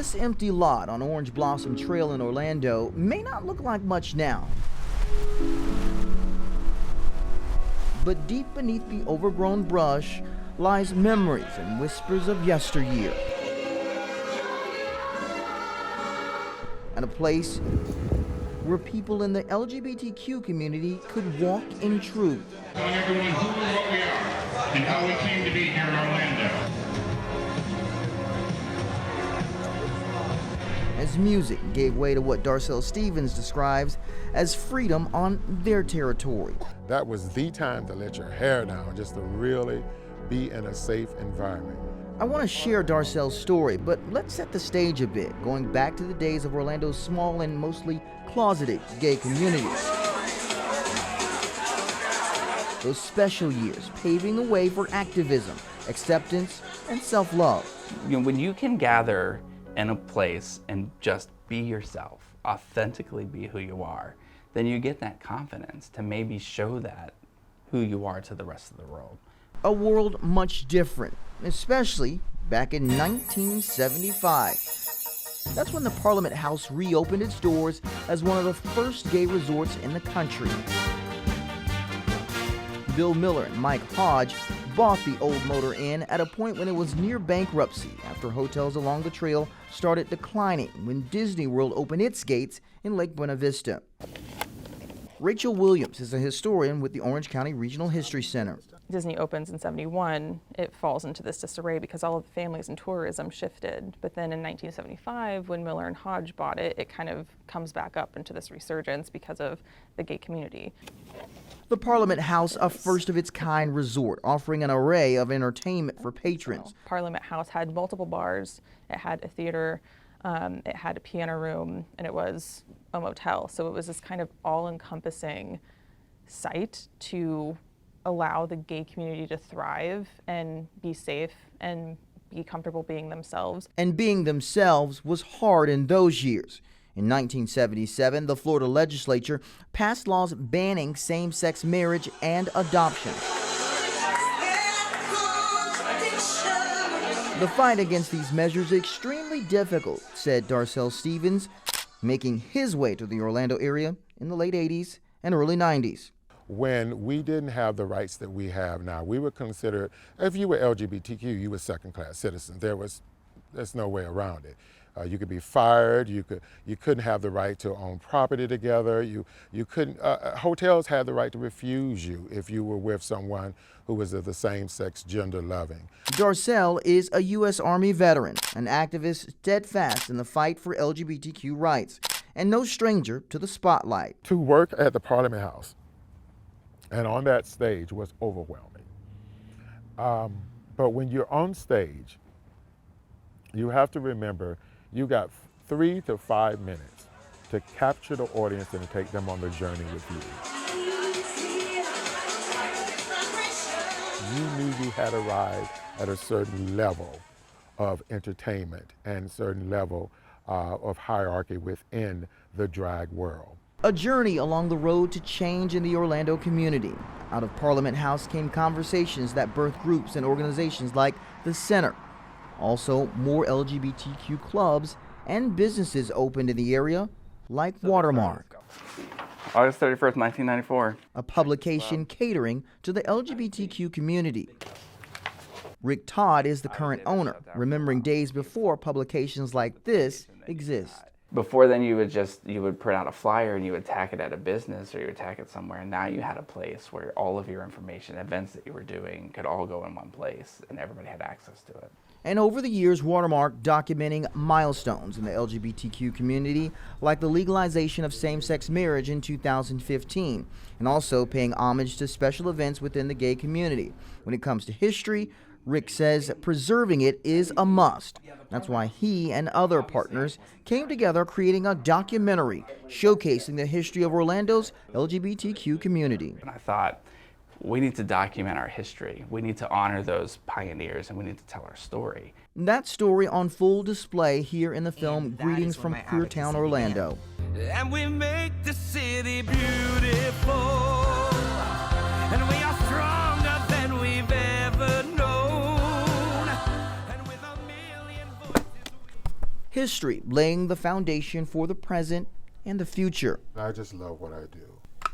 This empty lot on Orange Blossom Trail in Orlando may not look like much now. But deep beneath the overgrown brush lies memories and whispers of yesteryear. And a place where people in the LGBTQ community could walk in truth. Telling everyone who and what we are and how we came to be here in Orlando. As music gave way to what Darcel Stevens describes as freedom on their territory. That was the time to let your hair down, just to really be in a safe environment. I want to share Darcel's story, but let's set the stage a bit, going back to the days of Orlando's small and mostly closeted gay communities. Those special years paving the way for activism, acceptance, and self-love. You know, when you can gather in a place and just be yourself, authentically be who you are, then you get that confidence to maybe show that who you are to the rest of the world. A world much different, especially back in 1975. That's when the Parliament House reopened its doors as one of the first gay resorts in the country. Bill Miller and Mike Hodge bought the old Motor Inn at a point when it was near bankruptcy after hotels along the trail started declining when Disney World opened its gates in Lake Buena Vista. Rachel Williams is a historian with the Orange County Regional History Center. Disney opens in '71, it falls into this disarray because all of the families and tourism shifted. But then in 1975, when Miller and Hodge bought it, it kind of comes back up into this resurgence because of the gay community. The Parliament House, a first-of-its-kind resort, offering an array of entertainment for patrons. Parliament House had multiple bars, it had a theater, it had a piano room, and it was a motel. So it was this kind of all-encompassing site to allow the gay community to thrive and be safe and be comfortable being themselves. And being themselves was hard in those years. In 1977, the Florida legislature passed laws banning same-sex marriage and adoption. The fight against these measures is extremely difficult, said Darcel Stevens, making his way to the Orlando area in the late 80s and early 90s. When we didn't have the rights that we have now, we were considered, if you were LGBTQ, you were second-class citizen. There's no way around it. You could be fired. You couldn't have the right to own property together. You couldn't. Hotels had the right to refuse you if you were with someone who was of the same sex, gender loving. Darcel is a U.S. Army veteran, an activist steadfast in the fight for LGBTQ rights, and no stranger to the spotlight. To work at the Parliament House and on that stage was overwhelming. But when you're on stage, you have to remember you got 3 to 5 minutes to capture the audience and to take them on the journey with you. You knew you had arrived at a certain level of entertainment and a certain level of hierarchy within the drag world. A journey along the road to change in the Orlando community. Out of Parliament House came conversations that birthed groups and organizations like the Center. Also, more LGBTQ clubs and businesses opened in the area, like Watermark. August 31st, 1994. A publication catering to the LGBTQ community. Rick Todd is the current owner, remembering days before publications like this exist. Before then, you would print out a flyer and you would tack it at a business or you would tack it somewhere. And now you had a place where all of your information, events that you were doing, could all go in one place and everybody had access to it. And over the years, Watermark documenting milestones in the LGBTQ community, like the legalization of same-sex marriage in 2015, and also paying homage to special events within the gay community. When it comes to history, Rick says preserving it is a must. That's why he and other partners came together creating a documentary showcasing the history of Orlando's LGBTQ community. And I thought, we need to document our history. We need to honor those pioneers and we need to tell our story. That story on full display here in the film Greetings from Queertown, Orlando. And we make the city beautiful, and we are stronger than we've ever known. And with a million voices... history, laying the foundation for the present and the future. I just love what I do.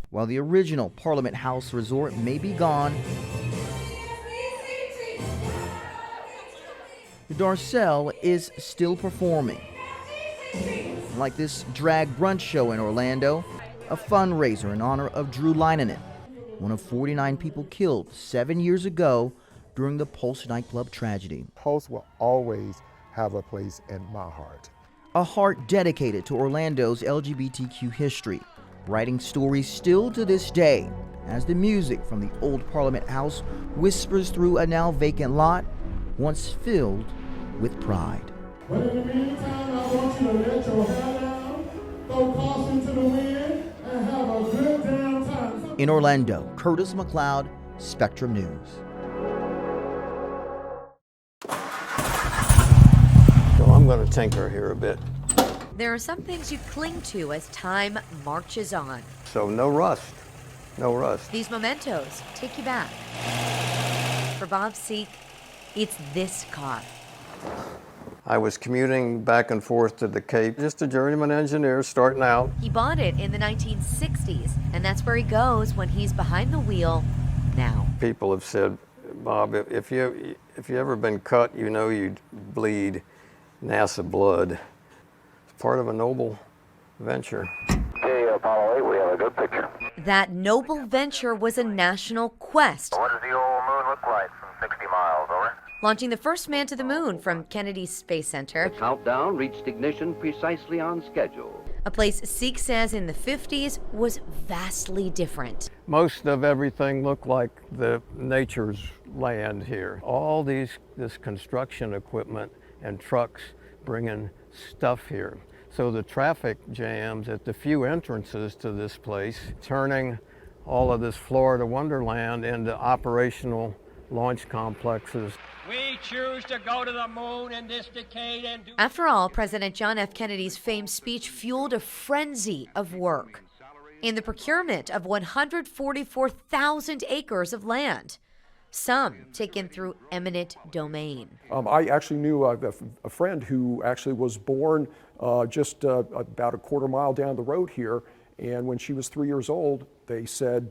While the original Parliament House resort may be gone, the Darcel is still performing. Like this drag brunch show in Orlando, a fundraiser in honor of Drew Leinanen, one of 49 people killed 7 years ago during the Pulse nightclub tragedy. Pulse will always have a place in my heart. A heart dedicated to Orlando's LGBTQ history, writing stories still to this day as the music from the old Parliament House whispers through a now vacant lot, once filled with pride. But in the meantime, I want you to let your hair down, throw caution to the wind, and have a good damn time. In Orlando, Curtis McLeod, Spectrum News. So I'm going to tinker here a bit. There are some things you cling to as time marches on. So no rust, no rust. These mementos take you back. For Bob Seek, it's this car. I was commuting back and forth to the Cape, just a journeyman engineer starting out. He bought it in the 1960s, and that's where he goes when he's behind the wheel now. People have said, Bob, if you ever been cut, you know you'd bleed NASA blood. It's part of a noble venture. Okay, Apollo 8, we have a good picture. That noble venture was a national quest, What does the old moon look like from 60 miles, over? launching the first man to the moon from Kennedy Space Center, Countdown reached ignition precisely on schedule. a place Seek says in the 50s was vastly different. Most of everything looked like the nature's land here. All this construction equipment and trucks bringing stuff here. So the traffic jams at the few entrances to this place, turning all of this Florida wonderland into operational launch complexes. We choose to go to the moon in this decade and do. After all, President John F. Kennedy's famed speech fueled a frenzy of work in the procurement of 144,000 acres of land, some taken through eminent domain. I actually knew a friend who actually was born just about a quarter mile down the road here, and when she was 3 years old, they said,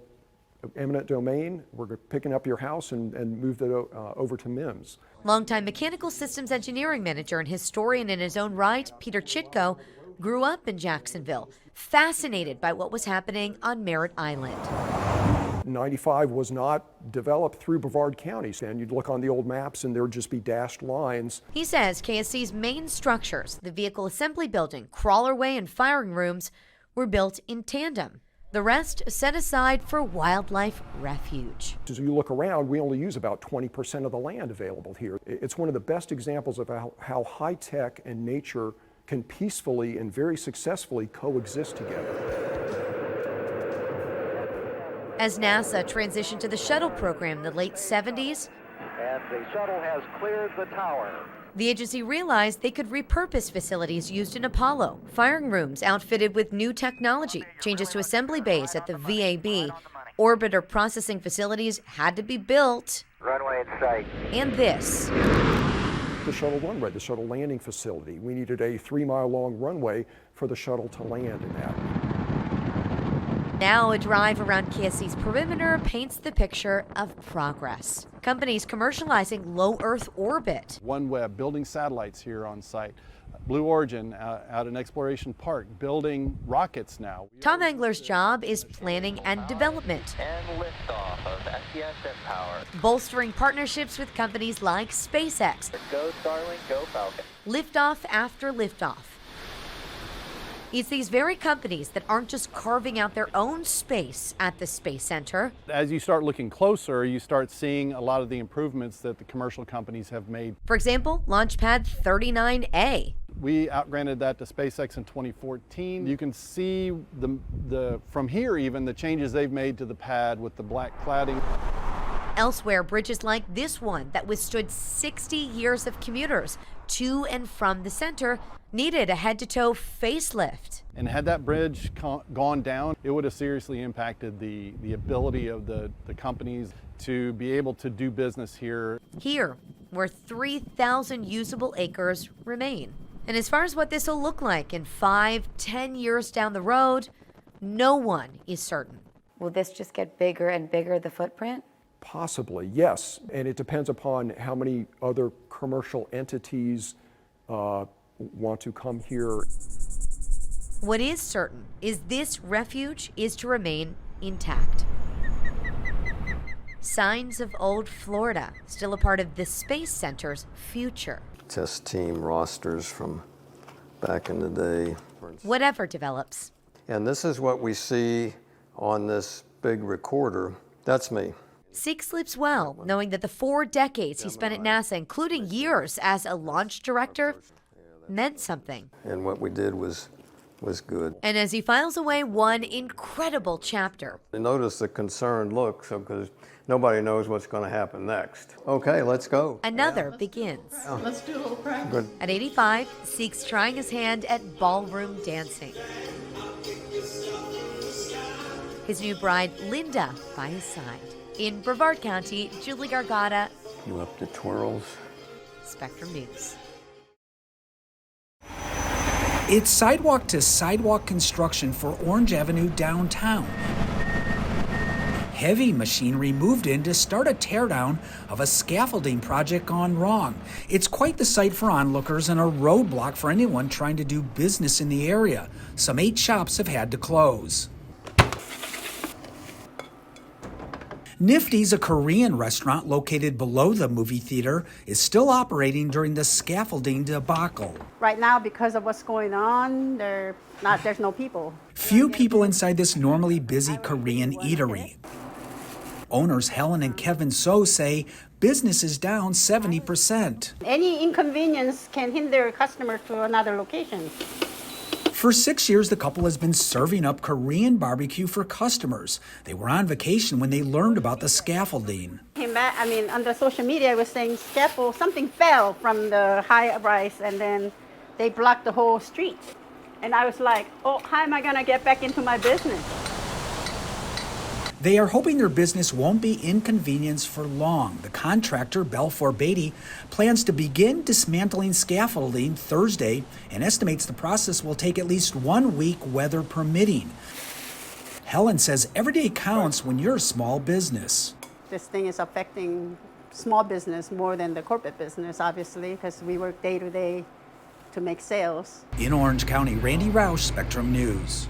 eminent domain, we're picking up your house and moved it over to MIMS. Longtime mechanical systems engineering manager and historian in his own right, Peter Chitko, grew up in Jacksonville, fascinated by what was happening on Merritt Island. 95 was not developed through Brevard County, and you'd look on the old maps and there'd just be dashed lines. He says KSC's main structures, the vehicle assembly building, crawlerway, and firing rooms, were built in tandem. The rest set aside for wildlife refuge. As you look around, we only use about 20% of the land available here. It's one of the best examples of how high tech and nature can peacefully and very successfully coexist together. As NASA transitioned to the shuttle program in the late 70s, And the shuttle has cleared the tower. the agency realized they could repurpose facilities used in Apollo. Firing rooms outfitted with new technology, changes to assembly bays at the VAB, orbiter processing facilities had to be built, Runway in sight. and this. The shuttle runway, the shuttle landing facility. We needed a 3-mile-long runway for the shuttle to land in that. Now a drive around KSC's perimeter paints the picture of progress. Companies commercializing low Earth orbit. OneWeb building satellites here on site. Blue Origin out in Exploration Park building rockets now. Tom Engler's job is planning and development, And liftoff of SES Power. bolstering partnerships with companies like SpaceX. Go Starlink, go Falcon. Liftoff after liftoff. It's these very companies that aren't just carving out their own space at the Space Center. As you start looking closer, you start seeing a lot of the improvements that the commercial companies have made. For example, Launch Pad 39A. We outgranted that to SpaceX in 2014. You can see from here even the changes they've made to the pad with the black cladding. Elsewhere, bridges like this one that withstood 60 years of commuters to and from the center needed a head-to-toe facelift. And had that bridge gone down, it would have seriously impacted the ability of the companies to be able to do business here. Here, where 3,000 usable acres remain. And as far as what this will look like in 5-10 years down the road, no one is certain. Will this just get bigger and bigger, the footprint? Possibly, yes. And it depends upon how many other commercial entities want to come here. What is certain is this refuge is to remain intact. Signs of old Florida, still a part of the Space Center's future. Test team rosters from back in the day. Whatever develops. And this is what we see on this big recorder. That's me. Sieg sleeps well, knowing that the 4 decades he spent at NASA, including years as a launch director, meant something. And what we did was good. And as he files away one incredible chapter. Notice the concerned look, because nobody knows what's going to happen next. Okay, let's go. Another begins. Let's do a little practice. Good. At 85, Sieg's trying his hand at ballroom dancing. His new bride, Linda, by his side. In Brevard County, Julie Gargata. You up to twirls? Spectrum News. It's sidewalk-to-sidewalk construction for Orange Avenue downtown. Heavy machinery moved in to start a teardown of a scaffolding project gone wrong. It's quite the sight for onlookers and a roadblock for anyone trying to do business in the area. Some 8 shops have had to close. Nifty's, a Korean restaurant located below the movie theater, is still operating during the scaffolding debacle. Right now, because of what's going on, there's no people. Few people inside this normally busy Korean eatery. Owners Helen and Kevin So say business is down 70%. Any inconvenience can hinder a customer to another location. For 6 years, the couple has been serving up Korean barbecue for customers. They were on vacation when they learned about the scaffolding. On the social media, I was saying something fell from the high rise, and then they blocked the whole street. And I was like, oh, how am I going to get back into my business? They are hoping their business won't be inconvenienced for long. The contractor, Balfour Beatty, plans to begin dismantling scaffolding Thursday and estimates the process will take at least 1 week, weather permitting. Helen says every day counts when you're a small business. This thing is affecting small business more than the corporate business, obviously, because we work day to day to make sales. In Orange County, Randy Roush, Spectrum News.